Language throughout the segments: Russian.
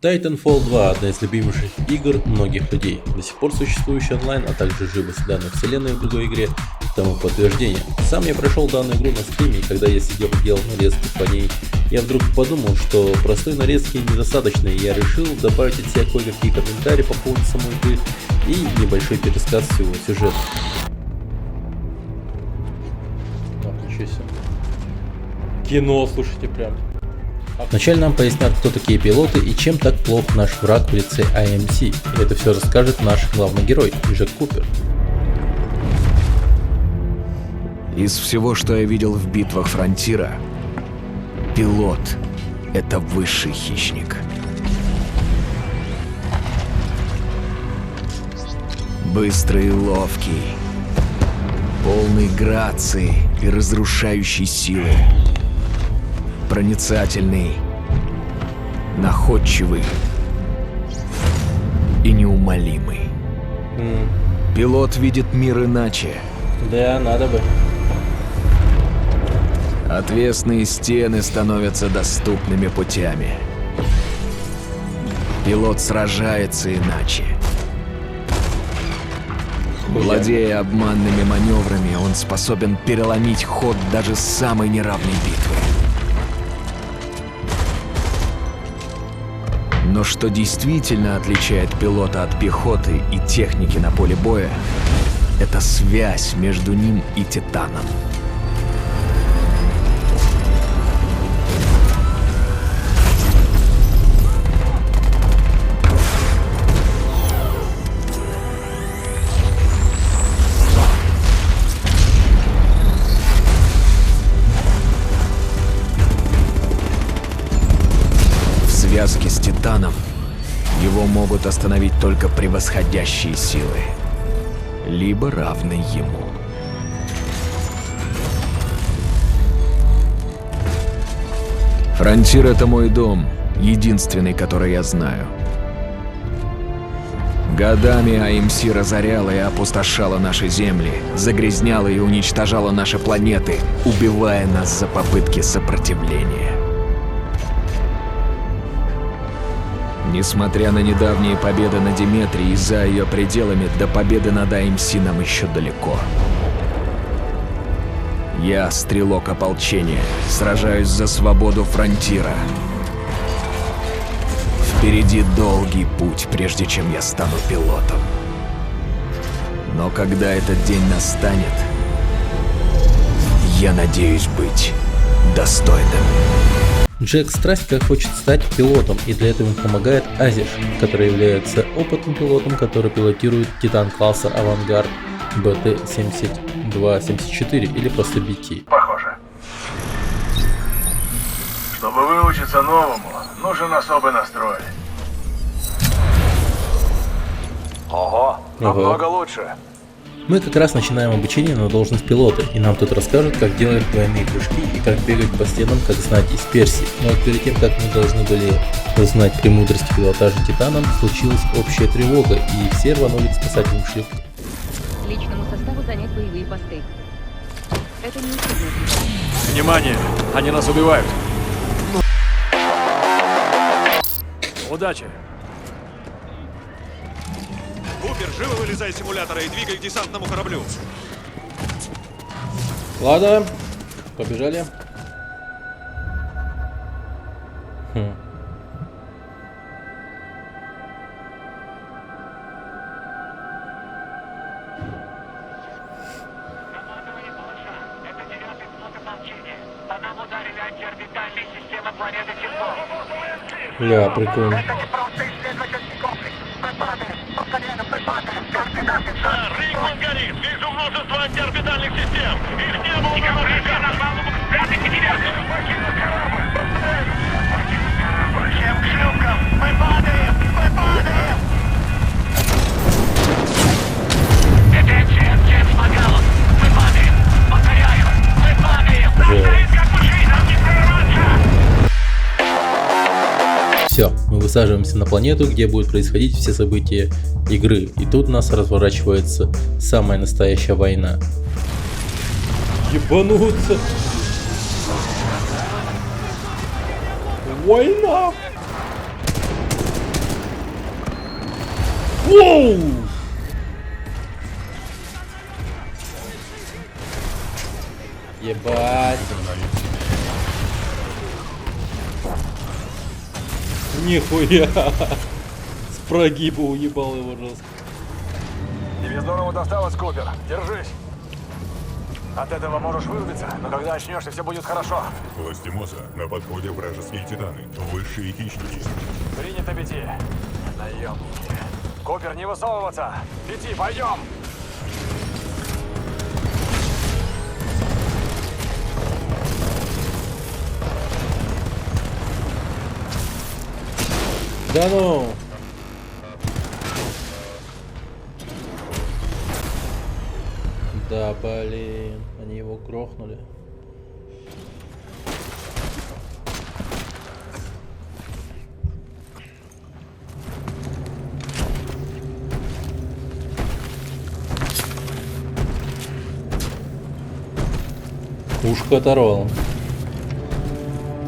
Titanfall 2 – одна из любимейших игр многих людей, до сих пор существующий онлайн, а также живость данной вселенной в другой игре тому подтверждение. Сам я прошел данную игру на стриме, и когда я сидел и делал нарезки по ней, я вдруг подумал, что простой нарезки недостаточно, и я решил добавить от себя кое-какие комментарии по поводу самой игры и небольшой пересказ всего сюжета. Ничего себе. Кино, слушайте, прям. Вначале нам пояснят, кто такие пилоты и чем так плох наш враг в лице AMC. И это все расскажет наш главный герой, Джек Купер. Из всего, что я видел в битвах Фронтира, пилот — это высший хищник. Быстрый и ловкий, полный грации и разрушающей силы. Проницательный, находчивый и неумолимый. Пилот видит мир иначе. Да, надо бы. Отвесные стены становятся доступными путями. Пилот сражается иначе. Владея обманными маневрами, он способен переломить ход даже самой неравной битвы. Но что действительно отличает пилота от пехоты и техники на поле боя, это связь между ним и Титаном. В связке с Титаном его могут остановить только превосходящие силы, либо равные ему. Фронтир — это мой дом, единственный, который я знаю. Годами AMC разоряла и опустошала наши земли, загрязняла и уничтожала наши планеты, убивая нас за попытки сопротивления. Несмотря на недавние победы на Диметрии и за ее пределами, до победы над AMC нам еще далеко. Я стрелок ополчения, сражаюсь за свободу Фронтира. Впереди долгий путь, прежде чем я стану пилотом. Но когда этот день настанет, я надеюсь быть достойным. Джек страсть хочет стать пилотом, и для этого ему помогает Азиш, который является опытным пилотом, который пилотирует Титан класса Авангард BT-7274 или просто BT. Похоже. Чтобы выучиться новому, нужен особый настрой. Ого, намного лучше. Мы как раз начинаем обучение на должность пилота, и нам тут расскажут, как делать двойные прыжки и как бегать по стенам, как знать из Персии. Но вот перед тем, как мы должны были узнать премудрости пилотажа Титаном, случилась общая тревога, и все рванули к спасательным шлюпкам. Личному составу занять боевые посты. Это не трудно. Внимание! Они нас убивают! Удачи! Купер, живо вылезай из симулятора и двигай к десантному кораблю. Ладно, побежали. Ля, прикольно. Рейкман горит! Вижу множество антиорбитальных систем! Их не было на наших картах! Всем к шлюпкам! Мы падаем! Мы падаем! Всем шлагалом! Мы падаем! Повторяю! Мы падаем! Стоит как мужей! Нам не прорваться! Все, мы высаживаемся на планету, где будут происходить все события игры, и тут у нас разворачивается самая настоящая война. Ебануться! Война! Воу! Ебать. Нихуя. С прогиба уебал его жестко. Тебе здорово досталось, Купер. Держись. От этого можешь вырубиться, но когда очнешься, все будет хорошо. Ластимоса, на подходе вражеские титаны, высшие хищники. Принято, Бити. Наемники. Купер, не высовываться. Бити, пойдем. Да ну! Да, блин, они его грохнули. Ушко оторвало.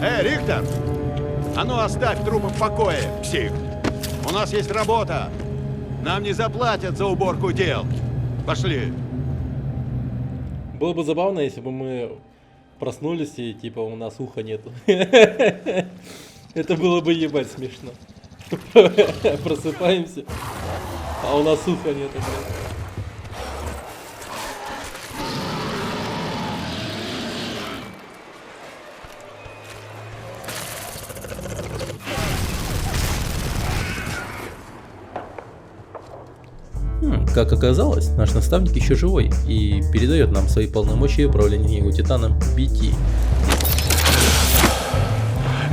Рихтер! А ну оставь трупы в покое, псих! У нас есть работа! Нам не заплатят за уборку дел! Пошли! Было бы забавно, если бы мы проснулись и типа у нас уха нету. Это было бы ебать смешно. Просыпаемся, а у нас уха нету. Как оказалось, наш наставник еще живой и передает нам свои полномочия управления его титаном BT.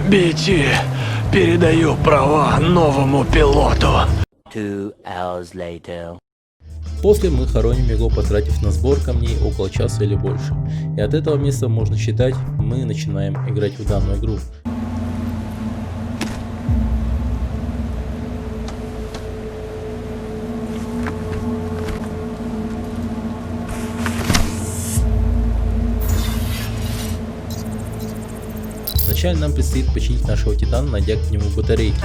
BT, передаю права новому пилоту. 2 hours later. После мы хороним его, потратив на сбор камней около часа или больше. И от этого места можно считать, мы начинаем играть в данную игру. Вначале нам предстоит починить нашего титана, найдя к нему батарейки.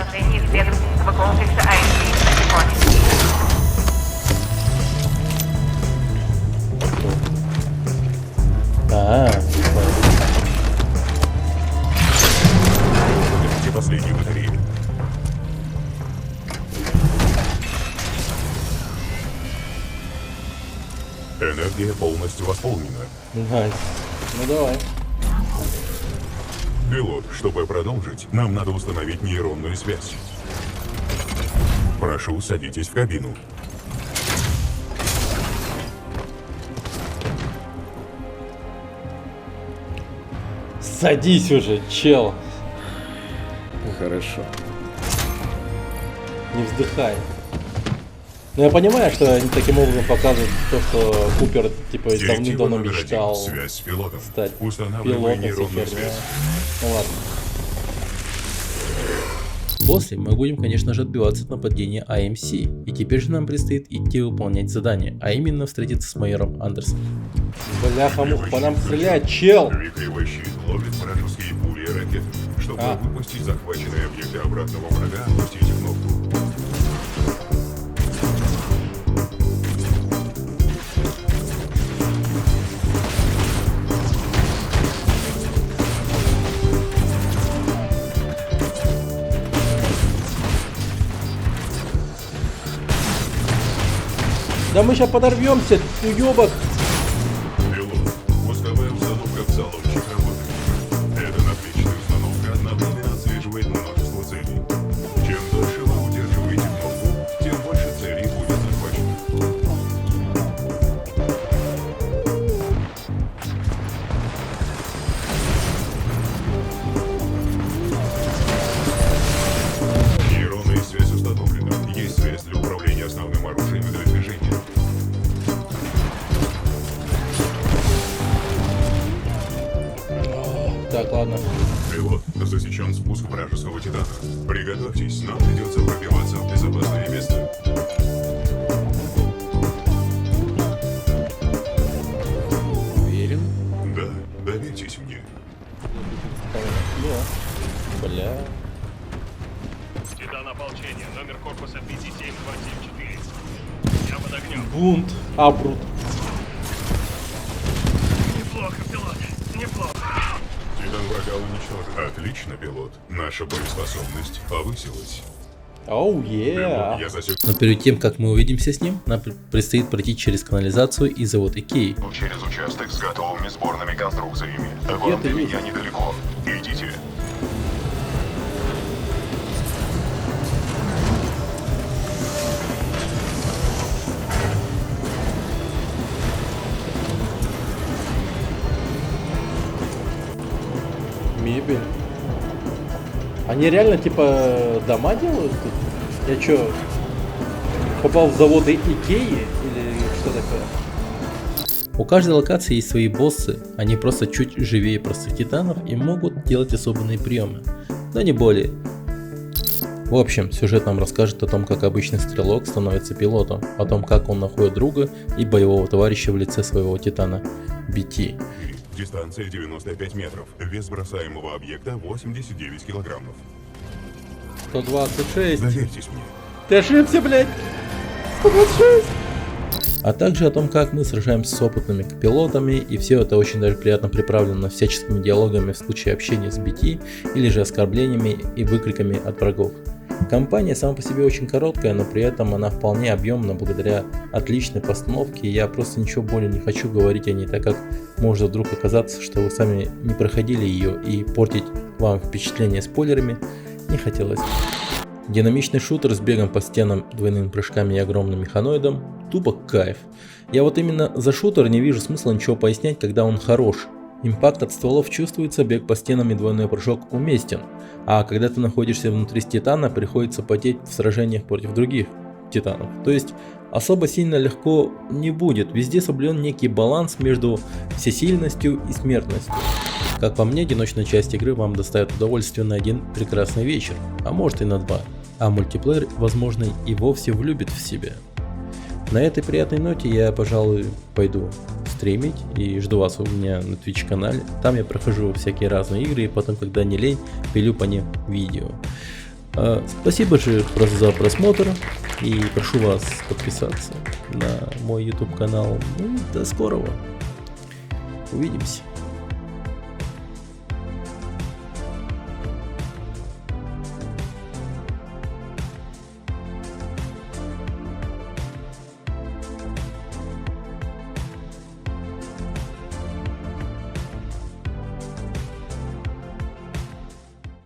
Где последние батареи? Энергия полностью восполнена. Найс. Ну давай. Пилот, чтобы продолжить, нам надо установить нейронную связь. Прошу, садитесь в кабину. Садись уже, чел. Хорошо. Не вздыхай. Но я понимаю, что они таким образом показывают то, что Купер типа давным-давно мечтал Связь с пилотом. стать Устанавливай пилотом, нейронную всё херня. связь. Ну ладно. После мы будем, конечно же, отбиваться от нападения AMC, и теперь же нам предстоит идти выполнять задание, а именно встретиться с майором Андерсом. Бляха-муха, по нам стреляет, чел! Викривый щит ловит вражеские пули и ракеты. Чтобы выпустить захваченные объекты обратного врага, опустите кнопку. Да мы сейчас подорвемся, уебок! Пилот, пусковая установка в заломчик работает. Это отличная установка, одновременно отслеживает множество целей. Чем дольше вы удерживаете кнопку, тем больше целей будет захвачено. Нейронная связь установлена. Есть связь для управления основным оружием и для движения. Так, ладно. Пилот, засечен спуск вражеского титана. Приготовьтесь, нам придется пробиваться в безопасное место. Уверен? Да, доверьтесь мне. Бля. Титан ополчения, номер корпуса 57274. Бунт. Абрут. Неплохо, пилот. Неплохо. Титан врага уничтожен. Отлично, пилот. Наша боеспособность повысилась. Оу, Пилот, я засек... Но перед тем, как мы увидимся с ним, нам предстоит пройти через канализацию и завод Икеи. Через участок с готовыми сборными конструкциями. Где Вам ты до есть? меня недалеко. Идите. Мебель. Они реально типа дома делают тут? Я чё, попал в заводы Икеи или что такое? У каждой локации есть свои боссы, они просто чуть живее простых титанов и могут делать особенные приемы, но не более. В общем, сюжет нам расскажет о том, как обычный стрелок становится пилотом, о том, как он находит друга и боевого товарища в лице своего титана BT. Дистанция 95 метров. Вес бросаемого объекта 89 килограммов. 126. Доверьтесь мне. Ты ошибся, блядь! 126! А также о том, как мы сражаемся с опытными пилотами, и все это очень даже приятно приправлено всяческими диалогами в случае общения с BT, или же оскорблениями и выкриками от врагов. Кампания сама по себе очень короткая, но при этом она вполне объемна благодаря отличной постановке, и я просто ничего более не хочу говорить о ней, так как может вдруг оказаться, что вы сами не проходили ее, и портить вам впечатление спойлерами не хотелось. Динамичный шутер с бегом по стенам, двойными прыжками и огромным механоидом – тупо кайф. Я вот именно за шутер не вижу смысла ничего пояснять, когда он хорош. Импакт от стволов чувствуется, бег по стенам и двойной прыжок уместен. А когда ты находишься внутри титана, приходится потеть в сражениях против других титанов. То есть особо сильно легко не будет, везде соблюден некий баланс между всесильностью и смертностью. Как по мне, одиночная часть игры вам доставит удовольствие на один прекрасный вечер, а может и на два. А мультиплеер, возможно, и вовсе влюбит в себя. На этой приятной ноте я, пожалуй, пойду стримить и жду вас у меня на Twitch канале. Там я прохожу всякие разные игры и потом, когда не лень, пилю по ним видео. Спасибо же за просмотр и прошу вас подписаться на мой YouTube канал. Ну, до скорого. Увидимся.